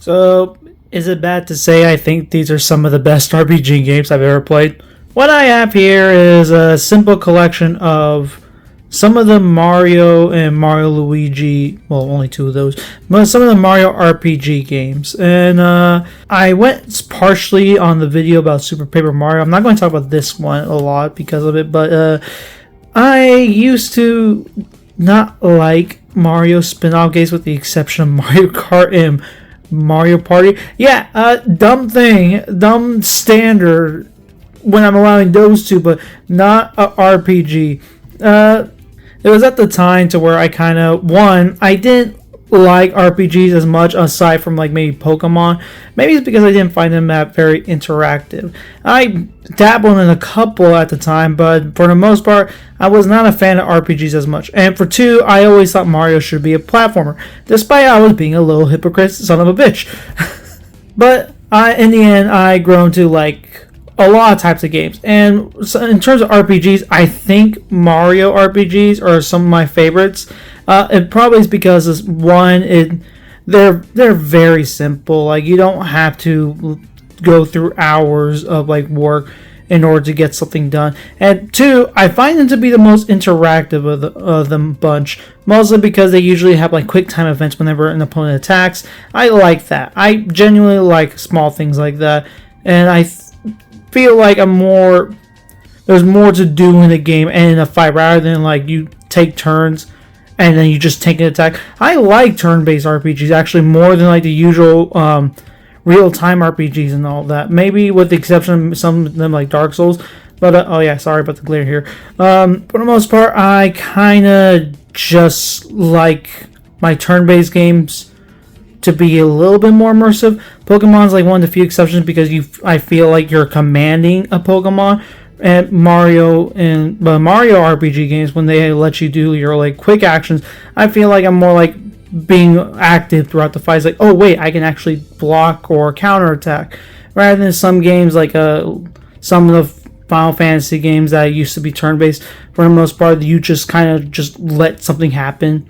So, is it bad to say I think these are some of the best RPG games I've ever played? What I have here is a simple collection of some of the Mario and Mario Luigi, well, only two of those, but some of the Mario RPG games. And I went partially on the video about Super Paper Mario. I'm not going to talk about this one a lot because of it, but I used to not like Mario spin-off games with the exception of Mario Kart and Mario Party. Yeah, dumb thing, dumb standard when I'm allowing those two, but not a RPG. It was at the time to where I kind of, I didn't like RPGs as much aside from like maybe Pokemon. Maybe it's because I didn't find them that very interactive. I dabbled in a couple at the time, but for the most part, I was not a fan of RPGs as much. And for two, I always thought Mario should be a platformer, despite I was being a little hypocrite son of a bitch. But in the end, I grown to like a lot of types of games. And so in terms of RPGs, I think Mario RPGs are some of my favorites. It probably is because they're very simple. Like you don't have to go through hours of like work in order to get something done. And two, I find them to be the most interactive of the bunch, mostly because they usually have like quick time events whenever an opponent attacks. I like that. I genuinely like small things like that, and I feel like there's more to do in a game and in a fight rather than like you take turns and then you just take an attack. I like turn-based RPGs actually more than like the usual real-time RPGs and all that. Maybe with the exception of some of them like Dark Souls. But oh yeah, sorry about the glare here. For the most part, I kind of just like my turn-based games to be a little bit more immersive. Pokemon's like one of the few exceptions because I feel like you're commanding a Pokemon. And Mario RPG games, when they let you do your like quick actions, I feel like I'm more like being active throughout the fight. It's like, oh wait, I can actually block or counterattack, rather than some games like some of the Final Fantasy games that used to be turn-based. For the most part, you just kind of just let something happen.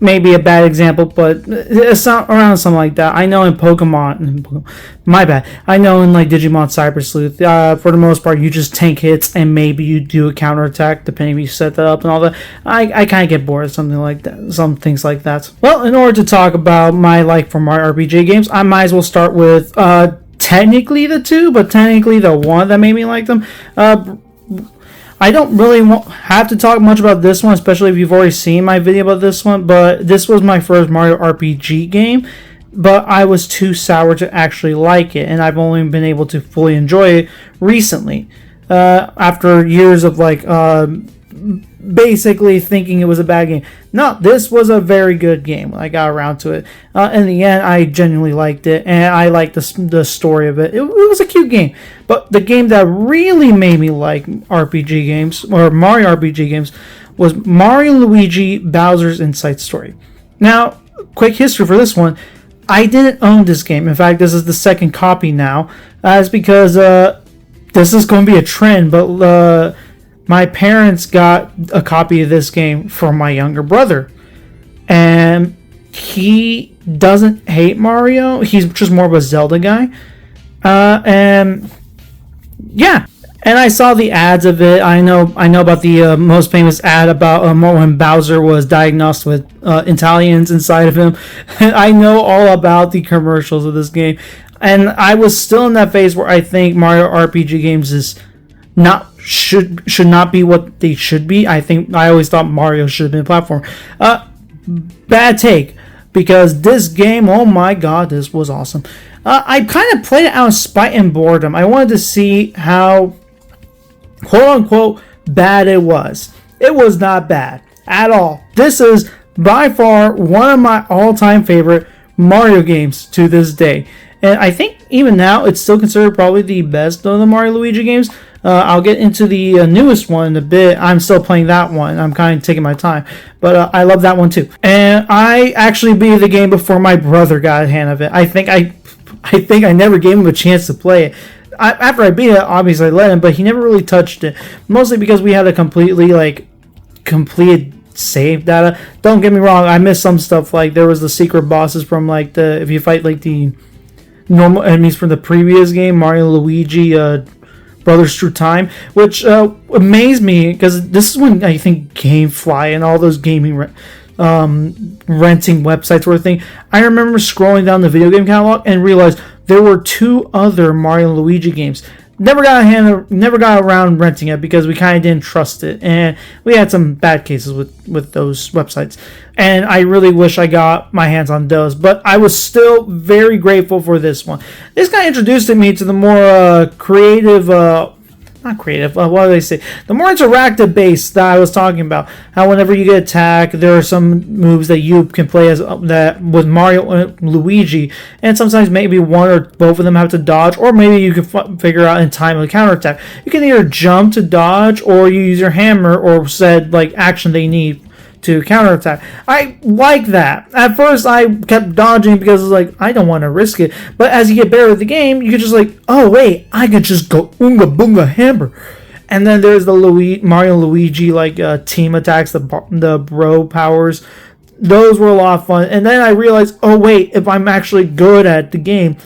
Maybe a bad example, but it's not around something like that. I know in Pokemon, my bad. I know in like Digimon Cyber Sleuth, for the most part, you just tank hits and maybe you do a counterattack depending if you set that up and all that. I kind of get bored of something like that, some things like that. Well, in order to talk about my like for my RPG games, I might as well start with technically the two, but technically the one that made me like them. I don't really have to talk much about this one, especially if you've already seen my video about this one, but this was my first Mario RPG game, but I was too sour to actually like it, and I've only been able to fully enjoy it recently, after years of like basically thinking it was a bad game. No, this was a very good game when I got around to it. In the end, I genuinely liked it, and I liked the story of it. It was a cute game. But the game that really made me like RPG games, or Mario RPG games, was Mario Luigi Bowser's Inside Story. Now, quick history for this one. I didn't own this game. In fact, this is the second copy now. It's because this is going to be a trend, but my parents got a copy of this game for my younger brother. And he doesn't hate Mario. He's just more of a Zelda guy. And yeah. And I saw the ads of it. I know about the most famous ad about when Bowser was diagnosed with Italians inside of him. I know all about the commercials of this game. And I was still in that phase where I think Mario RPG games should not be what they should be. I always thought Mario should have been a platform. Bad take, because this game, oh my god, this was awesome. I kind of played it out of spite and boredom. I wanted to see how quote unquote bad it was. It was not bad at all. This is by far one of my all-time favorite Mario games to this day. And I think even now it's still considered probably the best of the Mario Luigi games. I'll get into the newest one in a bit. I'm still playing that one. I'm kind of taking my time. But I love that one too. And I actually beat the game before my brother got a hand of it. I think I never gave him a chance to play it. After I beat it, obviously I let him, but he never really touched it. Mostly because we had a completed save data. Don't get me wrong, I missed some stuff. Like there was the secret bosses from like the if you fight like the normal enemies from the previous game, Mario Luigi Brothers Through Time, which amazed me because this is when I think GameFly and all those gaming renting websites were a thing. I remember scrolling down the video game catalog and realized there were 2 other Mario and Luigi games. Never got around renting it because we kind of didn't trust it, and we had some bad cases with those websites. And I really wish I got my hands on those, but I was still very grateful for this one. This guy introduced me to the more creative. Not creative, what do they say? The more interactive base that I was talking about. How whenever you get attacked, there are some moves that you can play as that with Mario and Luigi, and sometimes maybe one or both of them have to dodge, or maybe you can figure out in time a counterattack. You can either jump to dodge, or you use your hammer, or said like action they need to counterattack. I like that. At first, I kept dodging because I was like, I don't want to risk it. But as you get better at the game, you can just like, oh wait, I could just go oonga boonga hammer. And then there's the Mario Luigi like team attacks, the bro powers. Those were a lot of fun. And then I realized, oh wait, if I'm actually good at the game,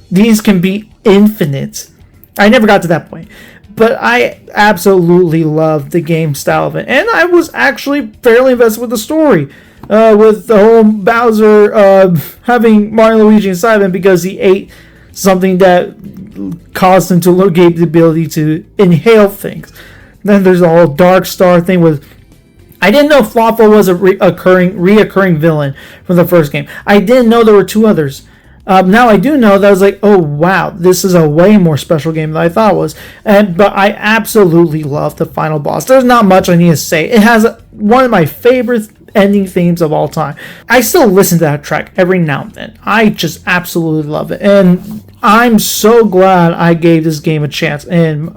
these can be infinite. I never got to that point. But I absolutely loved the game style of it. And I was actually fairly invested with the story. With the whole Bowser having Mario and Luigi inside of him because he ate something that caused him to gain the ability to inhale things. Then there's the whole Dark Star thing with... I didn't know Floppo was a reoccurring villain from the first game. I didn't know there were 2 others. Now I do know that I was like, oh wow, this is a way more special game than I thought it was. But I absolutely love the final boss. There's not much I need to say. It has one of my favorite ending themes of all time. I still listen to that track every now and then. I just absolutely love it. And I'm so glad I gave this game a chance. And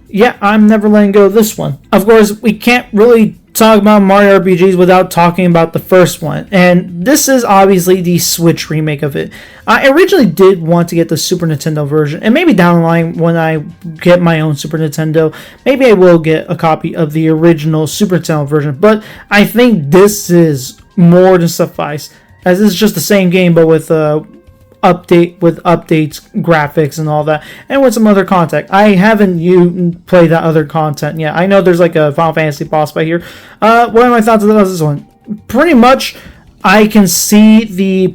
yeah, I'm never letting go of this one. Of course, we can't really talk about Mario RPGs without talking about the first one, and this is obviously the Switch remake of it. I originally did want to get the Super Nintendo version, and maybe down the line when I get my own Super Nintendo, maybe I will get a copy of the original Super Nintendo version, but I think this is more than suffice, as it's just the same game but with updates, graphics, and all that, and with some other content. I haven't played that other content yet. I know there's like a Final Fantasy boss fight here. What are my thoughts about this one? Pretty much, I can see the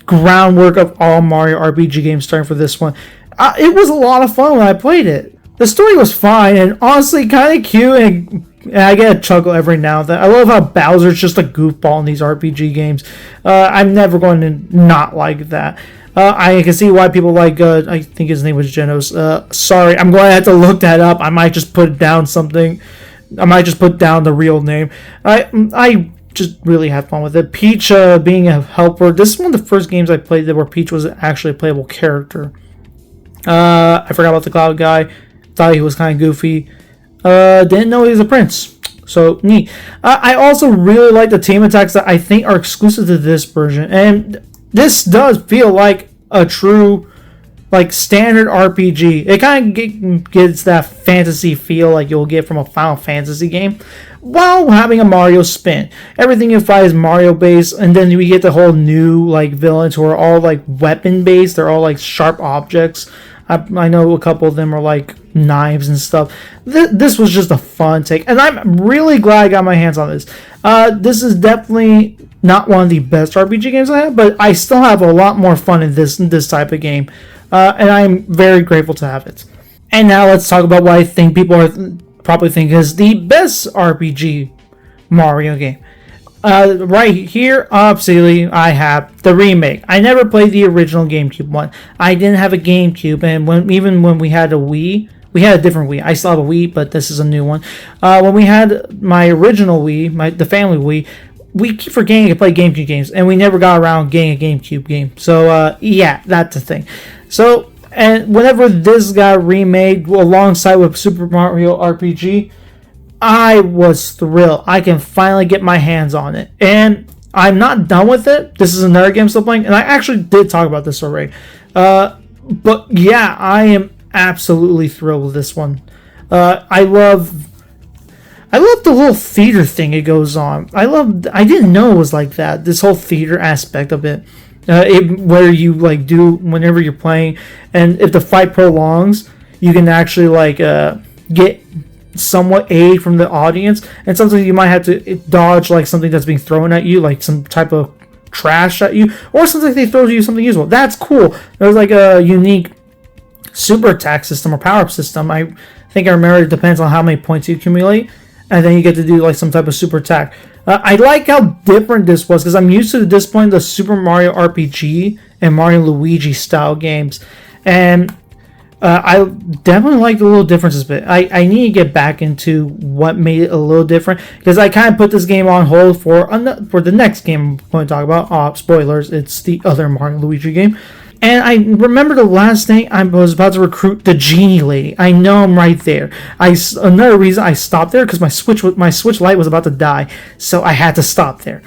groundwork of all Mario RPG games starting for this one. It was a lot of fun when I played it. The story was fine and honestly kind of cute, and I get a chuckle every now and then. I love how Bowser's just a goofball in these RPG games. I'm never going to not like that. I can see why people like, I think his name was Genos. Sorry, I'm going to have to look that up. I might just put down something. I might just put down the real name. I just really had fun with it. Peach being a helper. This is one of the first games I played where Peach was actually a playable character. I forgot about the Cloud guy. Thought he was kind of goofy. Didn't know he was a prince. So neat. I also really like the team attacks that I think are exclusive to this version. And this does feel like a true, like, standard RPG. It kind of gets that fantasy feel like you'll get from a Final Fantasy game while having a Mario spin. Everything you fight is Mario based, and then we get the whole new, like, villains who are all, like, weapon based. They're all, like, sharp objects. I know a couple of them are like knives and stuff. This was just a fun take, and I'm really glad I got my hands on this. This is definitely not one of the best RPG games I have, but I still have a lot more fun in this type of game, and I'm very grateful to have it. And now let's talk about what I think people are probably thinking is the best RPG Mario game. Right here, obviously, I have the remake. I never played the original GameCube one. I didn't have a GameCube, and even when we had a Wii, we had a different Wii. I still have a Wii, but this is a new one. When we had my original Wii, the family Wii, we keep forgetting to play GameCube games, and we never got around getting a GameCube game. So, yeah, that's the thing. So, and whenever this got remade alongside with Super Mario RPG, I was thrilled. I can finally get my hands on it. And I'm not done with it. This is another game I'm still playing. And I actually did talk about this already. But yeah, I am absolutely thrilled with this one. I love I love the little theater thing it goes on. I didn't know it was like that. This whole theater aspect of it. Where you like do whenever you're playing, and if the fight prolongs, you can actually like get somewhat aid from the audience, and sometimes you might have to dodge like something that's being thrown at you, like some type of trash at you, or sometimes they throw you something useful. That's cool. There's like a unique super attack system or power up system. I think I remember it depends on how many points you accumulate, and then you get to do like some type of super attack. I like how different this was because I'm used to at this point the Super Mario RPG and Mario Luigi style games, and I definitely like the little differences. But I need to get back into what made it a little different because I kind of put this game on hold for the next game I'm going to talk about. Spoilers, it's the other Mario Luigi game. And I remember the last thing I was about to recruit the genie lady. I know I'm right there. Another reason I stopped there because my switch light was about to die, so I had to stop there.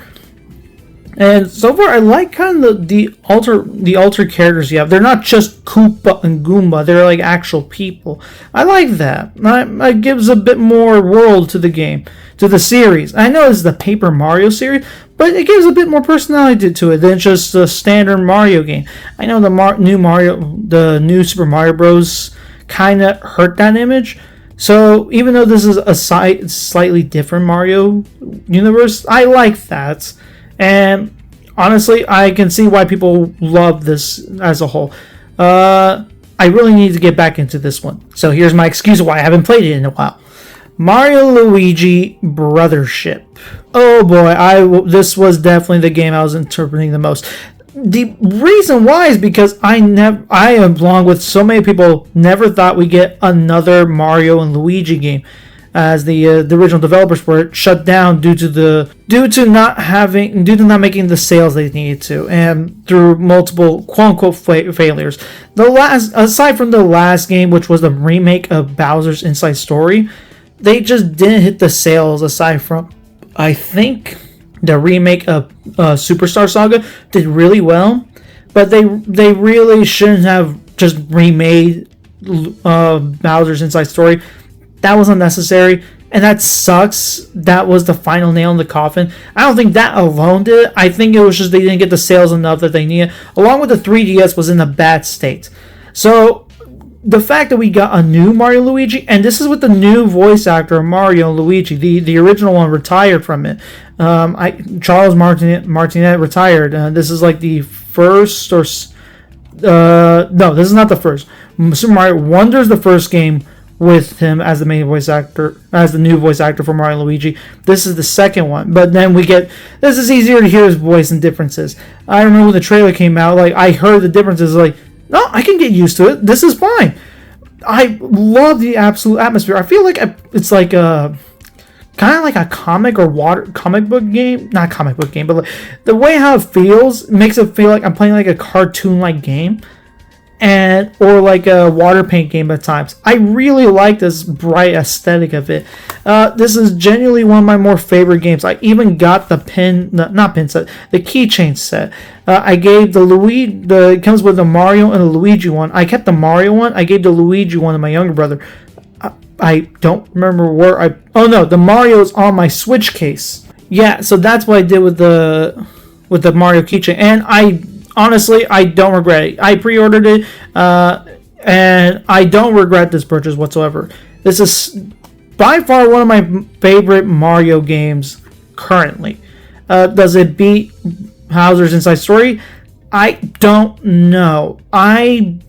And so far, I like kind of the alter characters you have. They're not just Koopa and Goomba; they're like actual people. I like that. That gives a bit more world to the game, to the series. I know it's the Paper Mario series, but it gives a bit more personality to it than just the standard Mario game. I know the new Super Mario Bros. Kind of hurt that image. So even though this is a slightly different Mario universe, I like that. And honestly, I can see why people love this as a whole. I really need to get back into this one. So here's my excuse why I haven't played it in a while. Mario Luigi Brothership. Oh boy, this was definitely the game I was interpreting the most. The reason why is because I, along with so many people, never thought we'd get another Mario and Luigi game, as the original developers were shut down due to not making the sales they needed to, and through multiple quote unquote failures. Aside from the last game, which was the remake of Bowser's Inside Story, they just didn't hit the sales. Aside from, I think, the remake of Superstar Saga did really well, but they really shouldn't have just remade Bowser's Inside Story. That was unnecessary, and that sucks. That was the final nail in the coffin. I don't think that alone did it. I think it was just they didn't get the sales enough that they needed, along with the 3DS was in a bad state. So the fact that we got a new Mario Luigi, and this is with the new voice actor of Mario Luigi, the original one retired from it. Charles Martinet retired. This is like the first or no, this is not the first. Super Mario Wonder is the first game with him as the main voice actor, as the new voice actor for Mario Luigi. This is the second one, but then this is easier to hear his voice and differences. I remember when the trailer came out, like I heard the differences, like, no, I can get used to it. This is fine. I love the absolute atmosphere. I feel like it's like a kind of like a comic book game, not comic book game, but like the way how it feels makes it feel like I'm playing like a cartoon-like game. Or like a water paint game at times. I really like this bright aesthetic of it. This is genuinely one of my more favorite games. I even got the the keychain set. I gave it comes with the Mario and the Luigi one. I kept the Mario one. I gave the Luigi one to my younger brother. I don't remember the Mario is on my Switch case. Yeah, so that's what I did with the Mario keychain, and honestly, I don't regret it. I pre-ordered it, and I don't regret this purchase whatsoever. This is by far one of my favorite Mario games currently. Does it beat Bowser's Inside Story? I don't know. I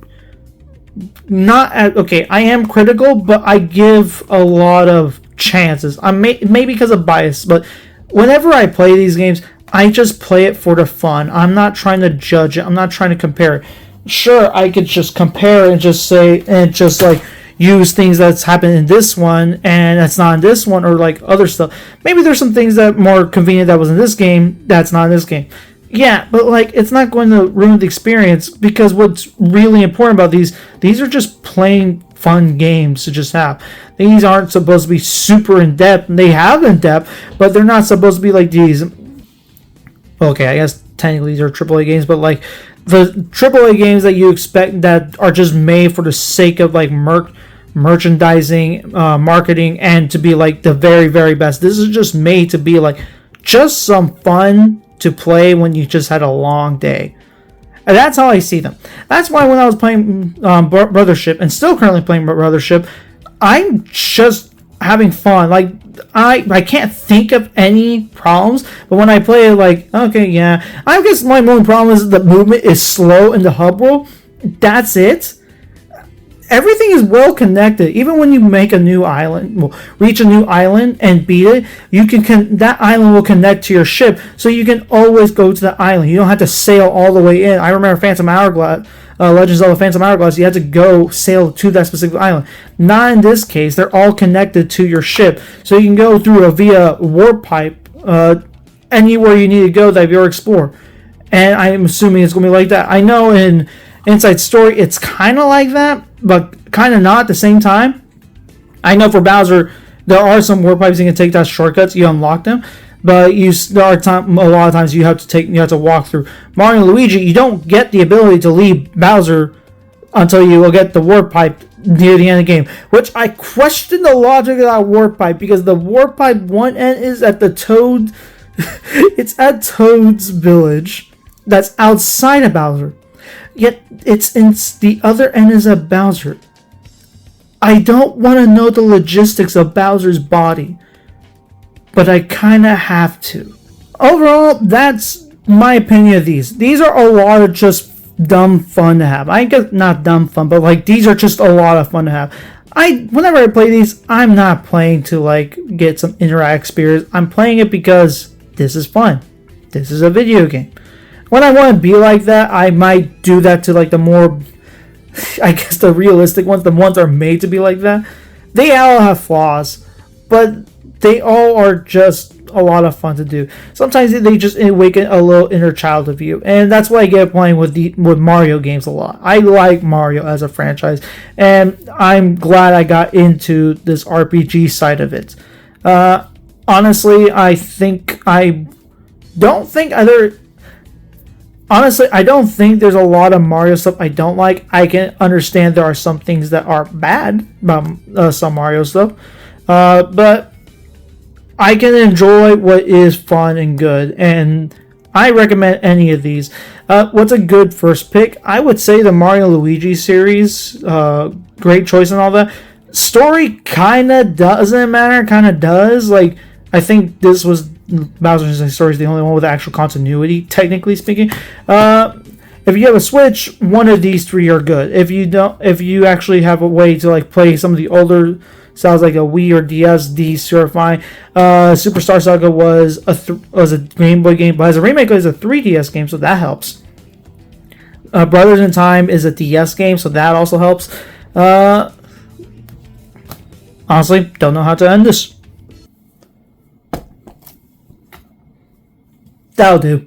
am critical, but I give a lot of chances. Maybe because of bias, but whenever I play these games, I just play it for the fun. I'm not trying to judge it. I'm not trying to compare it. Sure, I could just compare and just say, and just like use things that's happened in this one and that's not in this one, or like other stuff. Maybe there's some things that more convenient that was in this game that's not in this game. Yeah, but like it's not going to ruin the experience, because what's really important about these are just plain fun games to just have. These aren't supposed to be super in depth. They have in depth, but they're not supposed to be like these. Okay, I guess technically these are AAA games, but like the AAA games that you expect that are just made for the sake of like merchandising, marketing, and to be like the very, very best. This is just made to be like just some fun to play when you just had a long day. And that's how I see them. That's why when I was playing Brothership, and still currently playing Brothership, I'm just having fun. Like, I can't think of any problems, but when I play it, like, okay, yeah. I guess my only problem is the movement is slow in the hub world. That's it. Everything is well connected. Even when you make a new island, well, reach a new island and beat it, you can that island will connect to your ship, so you can always go to the island. You don't have to sail all the way in. I remember Phantom Hourglass, Legends of the Phantom Hourglass. You had to go sail to that specific island. Not in this case. They're all connected to your ship, so you can go through via warp pipe anywhere you need to go that you're explore. And I'm assuming it's gonna be like that. I know in Inside Story it's kind of like that, but kind of not at the same time. I know for Bowser, there are some warp pipes you can take that shortcuts. You unlock them, but there are a lot of times you have to walk through. Mario and Luigi, you don't get the ability to leave Bowser until you will get the warp pipe near the end of the game. Which I question the logic of that warp pipe, because the warp pipe one end is at the Toad. It's at Toad's village, that's outside of Bowser. Yet it's in the other end is a Bowser. I don't want to know the logistics of Bowser's body, but I kind of have to. Overall, that's my opinion of these. These are a lot of just dumb fun to have. I guess not dumb fun, but like these are just a lot of fun to have. Whenever I play these, I'm not playing to like get some interactive experience. I'm playing it because this is fun. This is a video game. When I want to be like that, I might do that to like the more, I guess, the realistic ones, the ones that are made to be like that. They all have flaws, but they all are just a lot of fun to do. Sometimes they just awaken a little inner child of you, and that's why I get playing with Mario games a lot. I like Mario as a franchise, and I'm glad I got into this RPG side of it. Honestly, I don't think there's a lot of Mario stuff I don't like. I can understand there are some things that are bad about some Mario stuff. But I can enjoy what is fun and good. And I recommend any of these. What's a good first pick? I would say the Mario Luigi series. Great choice and all that. Story kind of doesn't matter. Kind of does. Like, I think this was Bowser's Story is the only one with actual continuity, technically speaking. If you have a Switch, one of these three are good. If you actually have a way to like play some of the older styles like a Wii or DS, these are fine. Superstar Saga was a Game Boy game, but as a remake, it was a 3DS game, so that helps. Brothers in Time is a DS game, so that also helps. Honestly, don't know how to end this. That'll do.